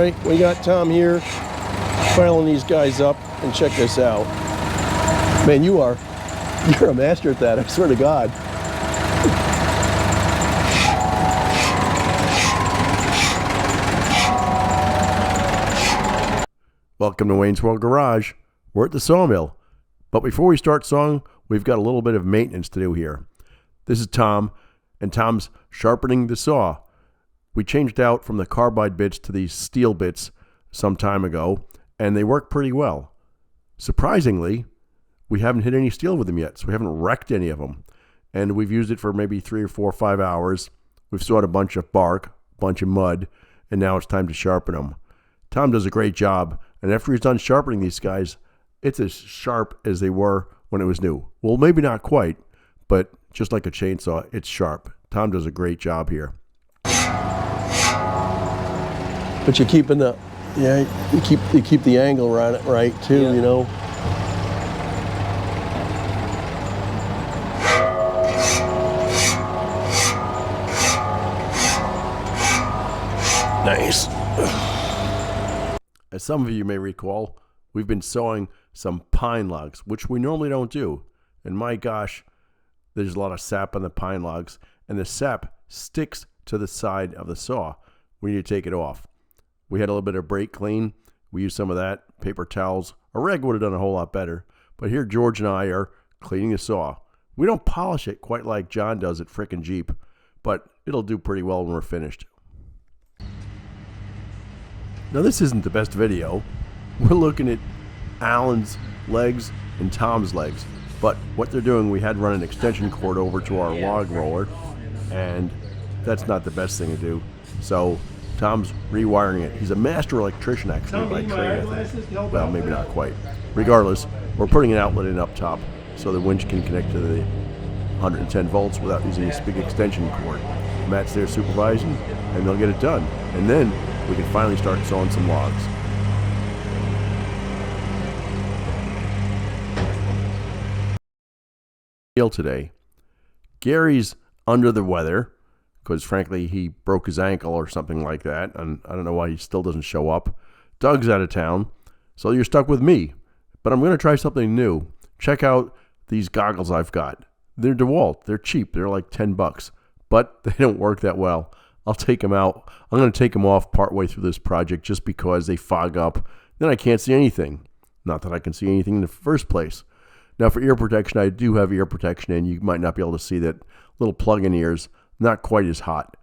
right, we got Tom here filing these guys up, and check this out. Man, you're a master at that, I swear to God. Welcome to Wayne's World Garage. We're at the Sawmill. But before we start sawing, we've got a little bit of maintenance to do here. This is Tom, and Tom's sharpening the saw. We changed out from the carbide bits to these steel bits some time ago, and they work pretty well. Surprisingly, we haven't hit any steel with them yet, so we haven't wrecked any of them. And we've used it for maybe 3 or 4 or 5 hours. We've sawed a bunch of bark, a bunch of mud, and now it's time to sharpen them. Tom does a great job, and after he's done sharpening these guys, it's as sharp as they were when it was new. Well, maybe not quite, but just like a chainsaw, it's sharp. Tom does a great job here. But you're keeping the, you keep the angle right too, yeah. You know. Nice. As some of you may recall, we've been sawing some pine logs, which we normally don't do. And my gosh, there's a lot of sap on the pine logs, and the sap sticks to the side of the saw when you take it off. We had a little bit of brake clean. We used some of that, paper towels. A rag would have done a whole lot better. But here George and I are cleaning the saw. We don't polish it quite like John does at FricknJeep, but it'll do pretty well when we're finished. Now this isn't the best video. We're looking at Alan's legs and Tom's legs. But what they're doing, we had run an extension cord over to our log roller, and that's not the best thing to do. So Tom's rewiring it. He's a master electrician actually by trade, I think. Well, maybe not quite. Regardless, we're putting an outlet in up top so the winch can connect to the 110 volts without using this big extension cord. Matt's there supervising, and they'll get it done. And then we can finally start sawing some logs. Today, Gary's under the weather because frankly he broke his ankle or something like that, and I don't know why he still doesn't show up. Doug's out of town, so you're stuck with me. But I'm going to try something new. Check out these goggles I've got. They're DeWalt. They're cheap. They're like $10, but they don't work that well. I'll take them out. I'm going to take them off partway through this project just because they fog up. Then I can't see anything. Not that I can see anything in the first place. Now for ear protection, I do have ear protection, and you might not be able to see that little plug-in ears, not quite as hot.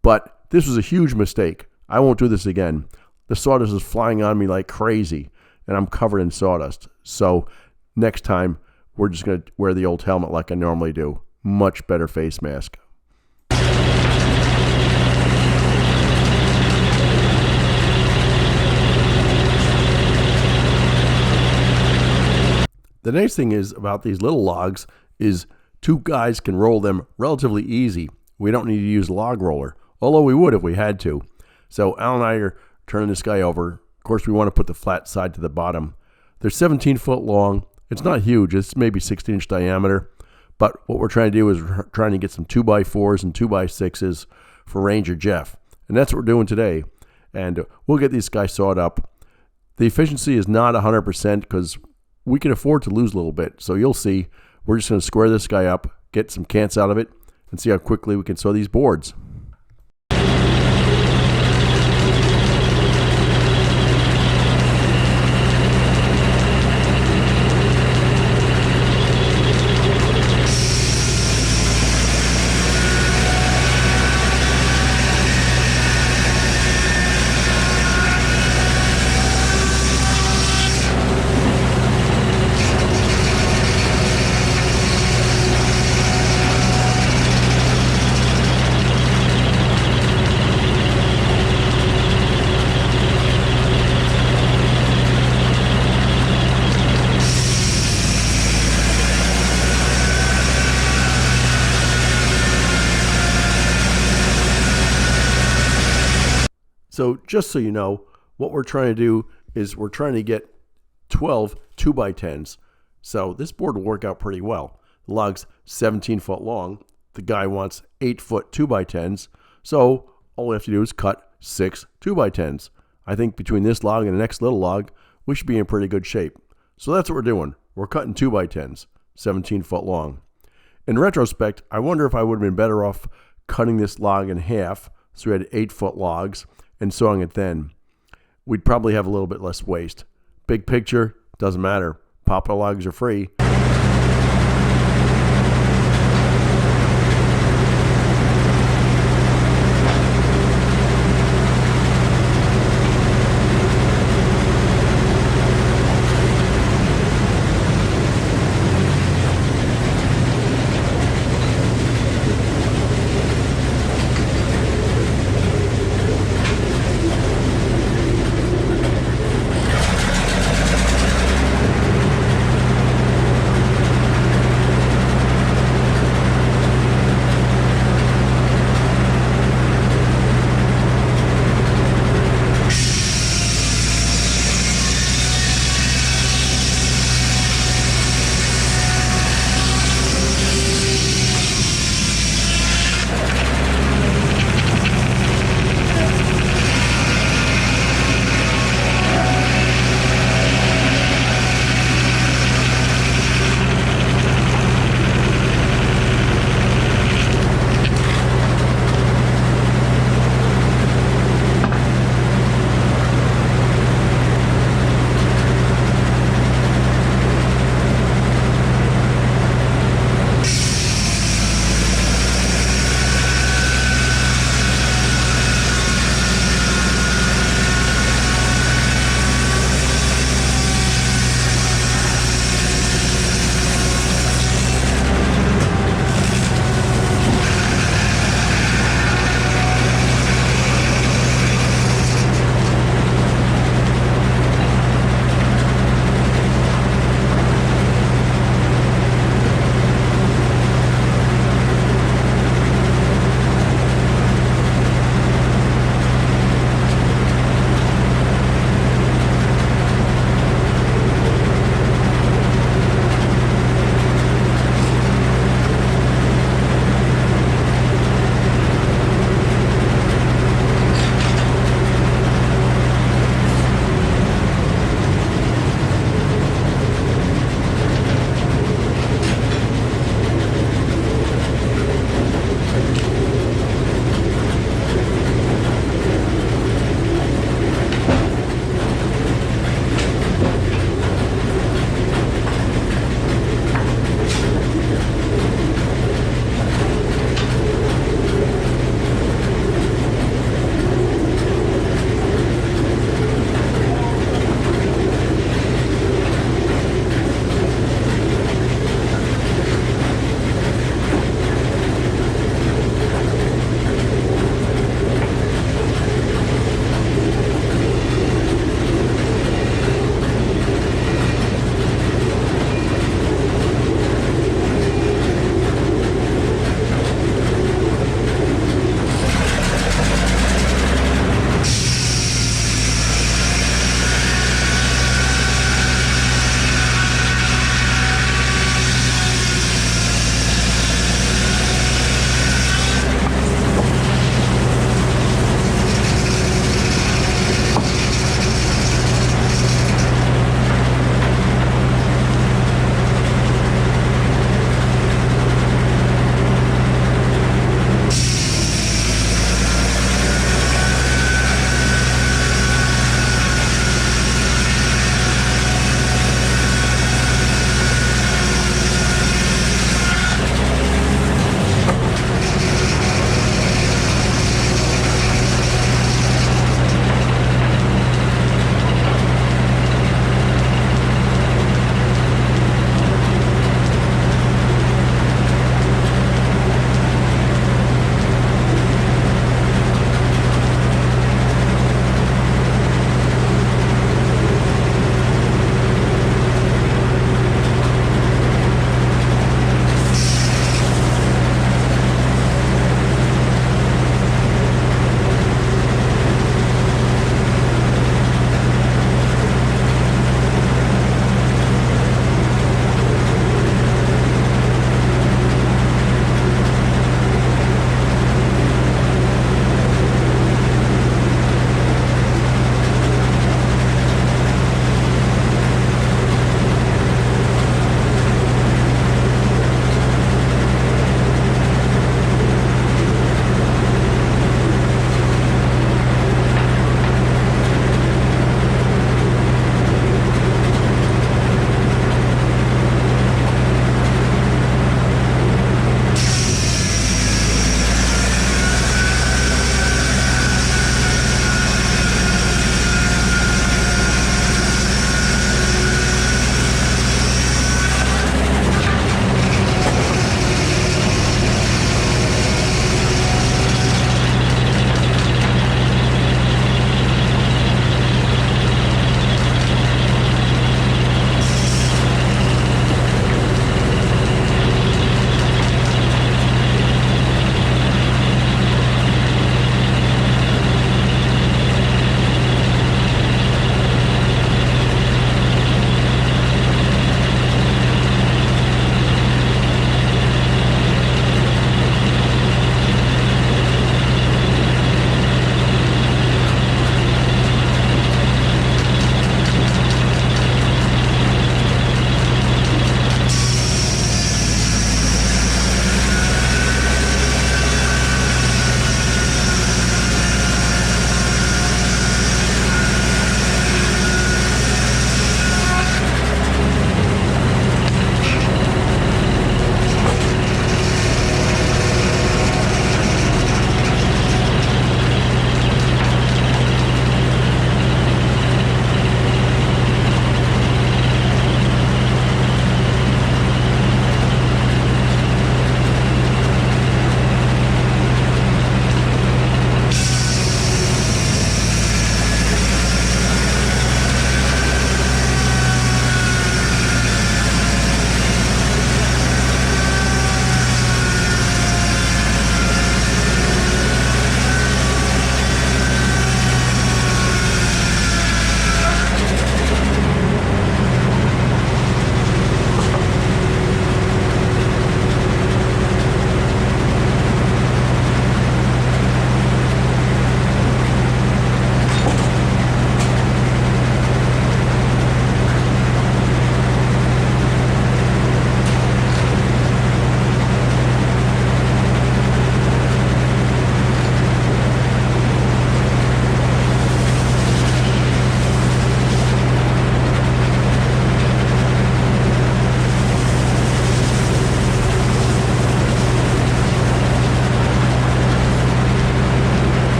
But this was a huge mistake. I won't do this again. The sawdust is flying on me like crazy, and I'm covered in sawdust. So next time, we're just going to wear the old helmet like I normally do. Much better face mask. The nice thing is about these little logs is 2 guys can roll them relatively easy. We don't need to use a log roller, although we would if we had to. So Al and I are turning this guy over. Of course, we want to put the flat side to the bottom. They're 17 foot long. It's not huge. It's maybe 16-inch diameter. But what we're trying to do is we're trying to get some 2x4s and 2x6s for Ranger Jeff. And that's what we're doing today. And we'll get these guys sawed up. The efficiency is not 100% because we can afford to lose a little bit. So you'll see, we're just going to square this guy up, get some cants out of it, and see how quickly we can saw these boards. So just so you know, what we're trying to do is we're trying to get 12 2x10s. So this board will work out pretty well. The log's 17 foot long. The guy wants 8 foot 2x10s. So all we have to do is cut 6 2x10s. I think between this log and the next little log, we should be in pretty good shape. So that's what we're doing. We're cutting 2x10s, 17 foot long. In retrospect, I wonder if I would have been better off cutting this log in half, so we had 8 foot logs, and sawing it then. We'd probably have a little bit less waste. Big picture, doesn't matter. Poplar logs are free.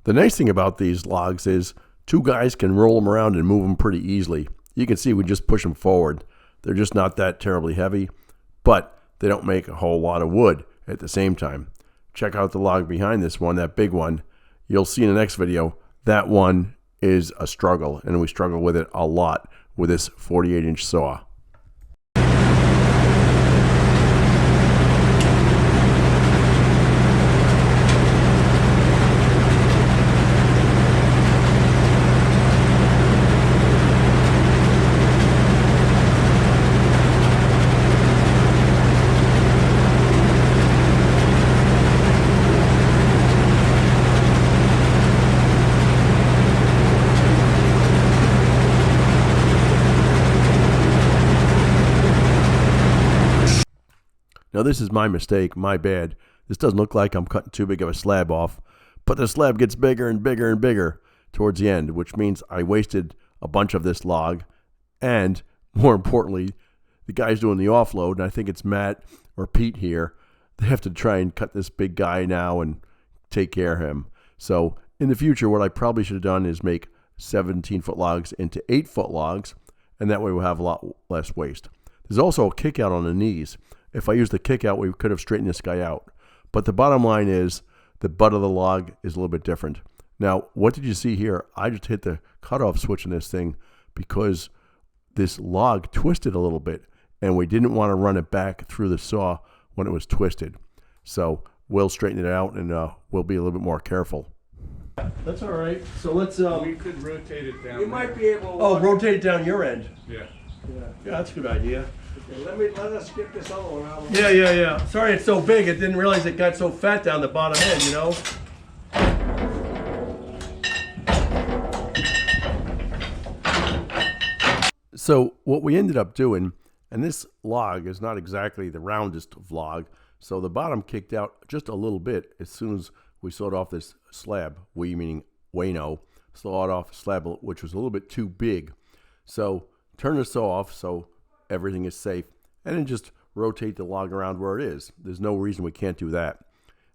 The nice thing about these logs is 2 guys can roll them around and move them pretty easily. You can see we just push them forward. They're just not that terribly heavy, but they don't make a whole lot of wood at the same time. Check out the log behind this one, that big one. You'll see in the next video, that one is a struggle, and we struggle with it a lot with this 48-inch saw. Now this is my mistake, my bad. This doesn't look like I'm cutting too big of a slab off, but the slab gets bigger and bigger and bigger towards the end, which means I wasted a bunch of this log. And more importantly, the guys doing the offload, and I think it's Matt or Pete here, they have to try and cut this big guy now and take care of him. So in the future, what I probably should have done is make 17-foot logs into 8-foot logs, and that way we'll have a lot less waste. There's also a kick out on the knees. If I used the kick out, we could have straightened this guy out. But the bottom line is the butt of the log is a little bit different. Now, what did you see here? I just hit the cutoff switch in this thing because this log twisted a little bit, and we didn't want to run it back through the saw when it was twisted. So we'll straighten it out, and we'll be a little bit more careful. That's all right. So let's... we could rotate it down. You might be able to... Oh, rotate it down your end. Yeah. Yeah, that's a good idea. Okay, let us get this other one out. Yeah. Sorry it's so big. It didn't realize it got so fat down the bottom end, you know? So what we ended up doing, and this log is not exactly the roundest of log, so the bottom kicked out just a little bit as soon as we sawed off this slab. We, meaning Wayno, sawed off a slab which was a little bit too big. So turn the saw off so everything is safe, and then just rotate the log around where it is. There's no reason we can't do that.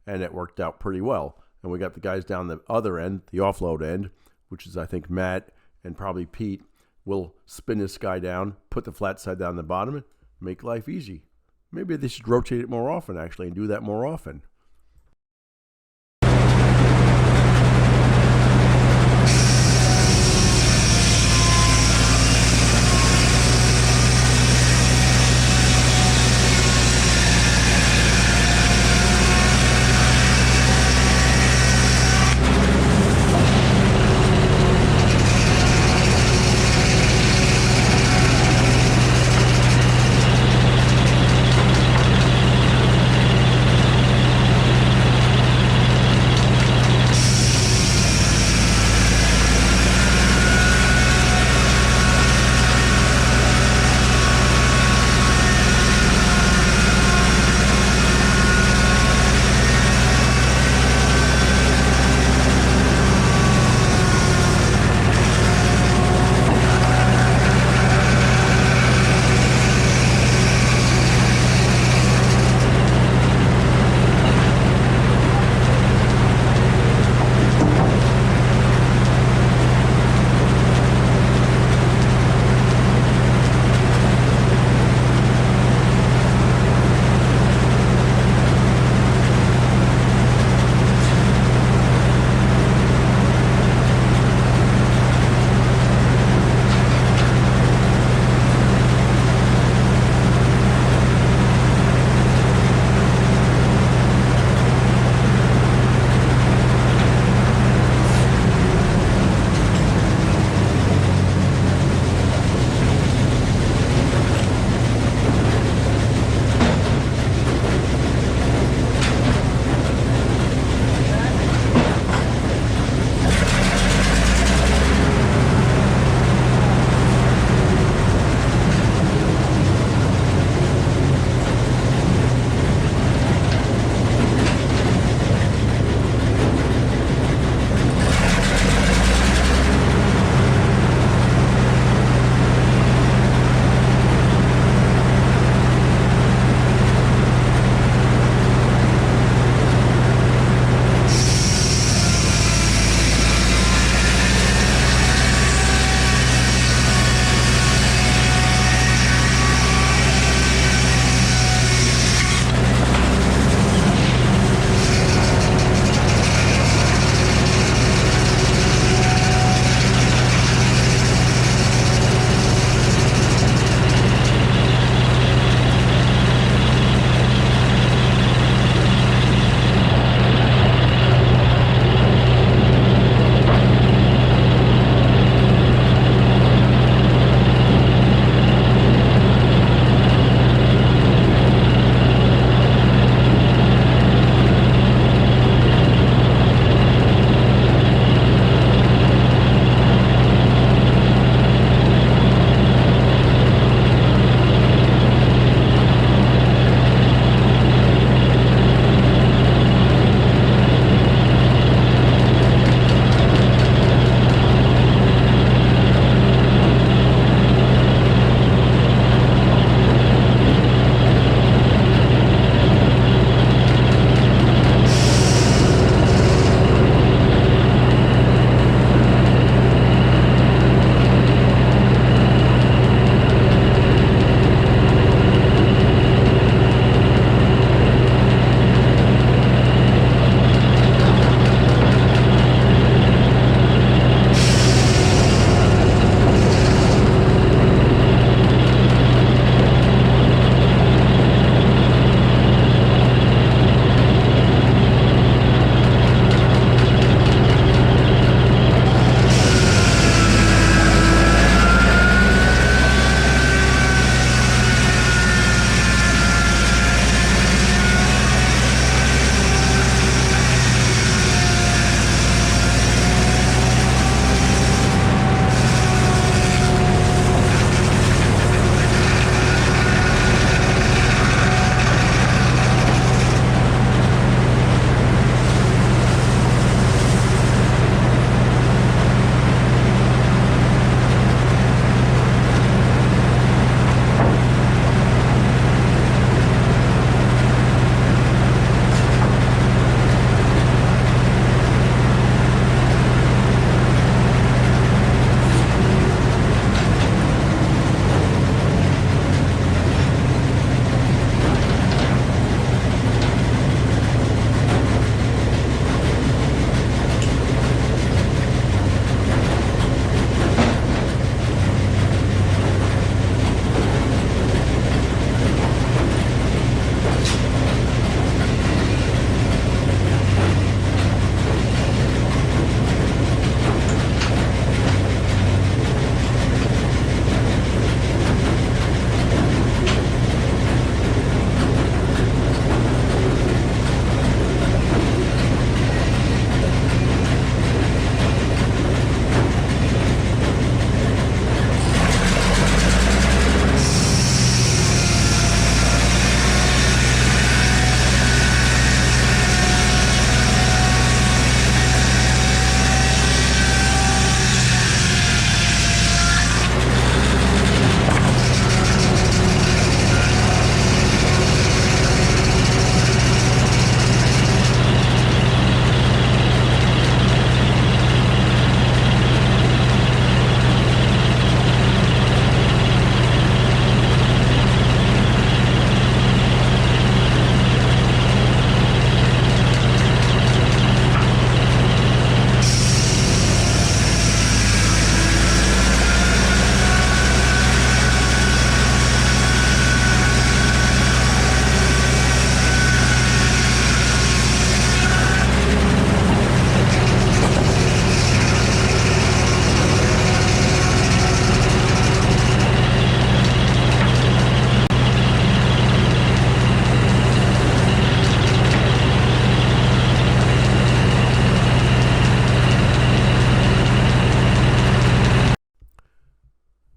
And it worked out pretty well. And we got the guys down the other end, the offload end, which is I think Matt and probably Pete. We'll spin this guy down, put the flat side down the bottom, and make life easy. Maybe they should rotate it more often actually and do that more often.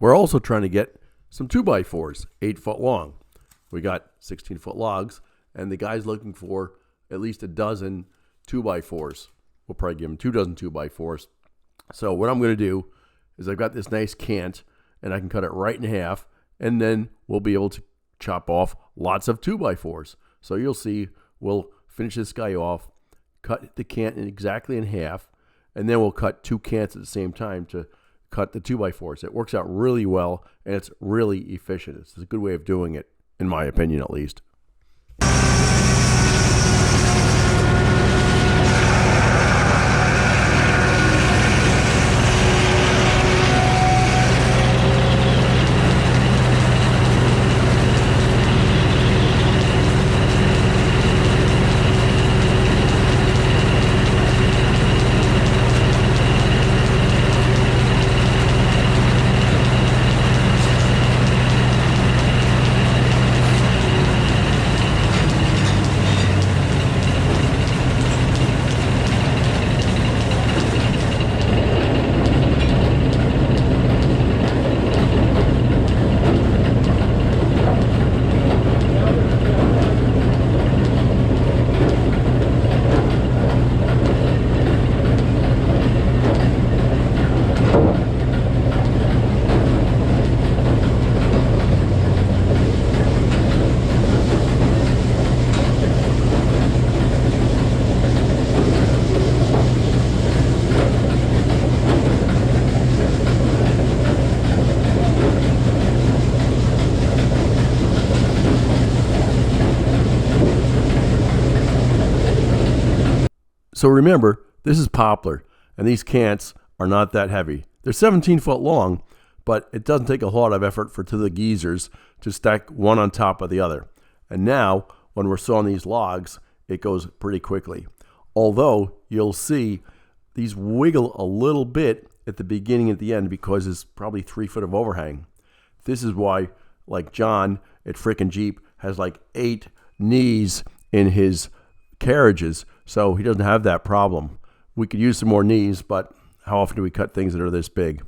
We're also trying to get some 2x4s, 8 foot long. We got 16-foot logs, and the guy's looking for at least a dozen 2x4s. We'll probably give him 2 dozen 2x4s. So what I'm going to do is I've got this nice cant, and I can cut it right in half, and then we'll be able to chop off lots of 2x4s. So you'll see, we'll finish this guy off, cut the cant exactly in half, and then we'll cut 2 cants at the same time to cut the 2x4s. It works out really well, and it's really efficient. It's a good way of doing it, in my opinion at least. So remember, this is poplar, and these cants are not that heavy. They're 17 foot long, but it doesn't take a lot of effort for the geezers to stack one on top of the other. And now, when we're sawing these logs, it goes pretty quickly. Although, you'll see these wiggle a little bit at the beginning and at the end because it's probably 3 foot of overhang. This is why, like John at FricknJeep has like 8 knees in his carriages, so he doesn't have that problem. We could use some more knees, but how often do we cut things that are this big?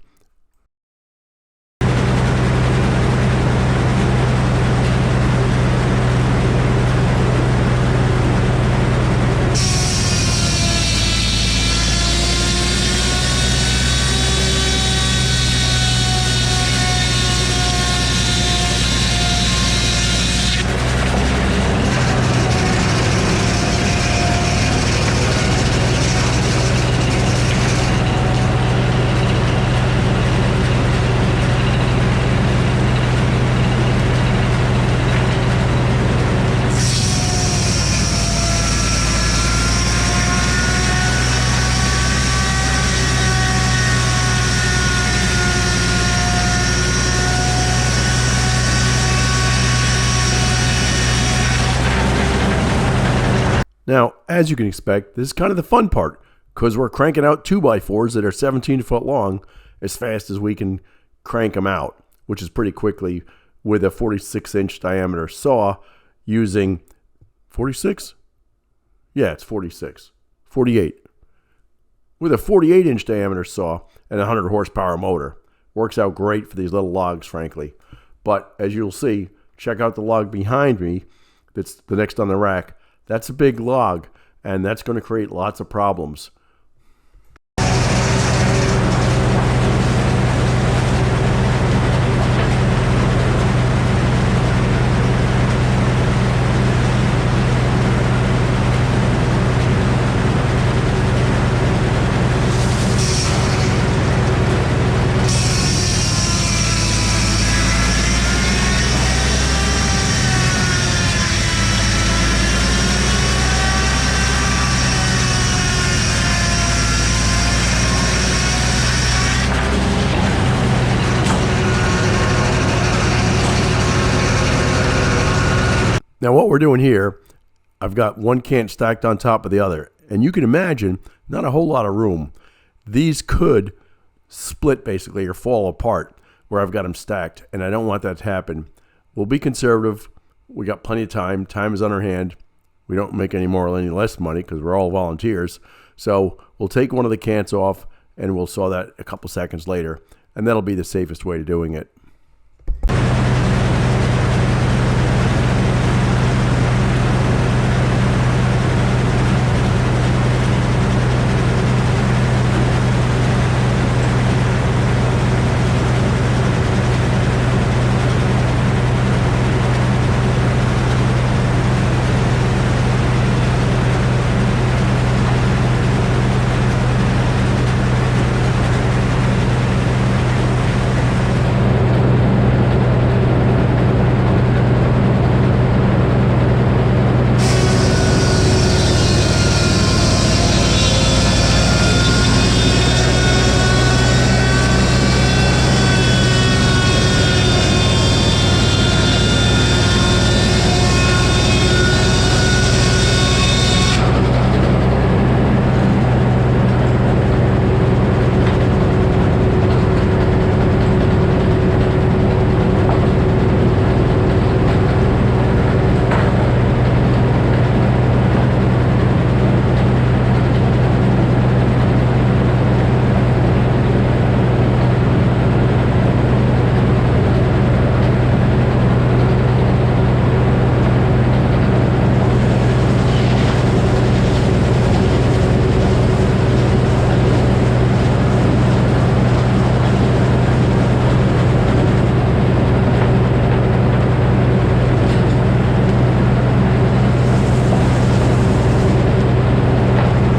Now, as you can expect, this is kind of the fun part because we're cranking out 2x4s that are 17 foot long as fast as we can crank them out, which is pretty quickly with a 46-inch diameter saw using 46? Yeah, it's 46. 48. With a 48-inch diameter saw and a 100 horsepower motor. Works out great for these little logs, frankly. But as you'll see, check out the log behind me that's the next on the rack. That's a big log, and that's going to create lots of problems. Now what we're doing here, I've got one cant stacked on top of the other, and you can imagine not a whole lot of room. These could split basically or fall apart where I've got them stacked, and I don't want that to happen. We'll be conservative. We got plenty of time. Time is on our hand. We don't make any more or any less money because we're all volunteers. So we'll take one of the cants off and we'll saw that a couple seconds later. And that'll be the safest way to doing it.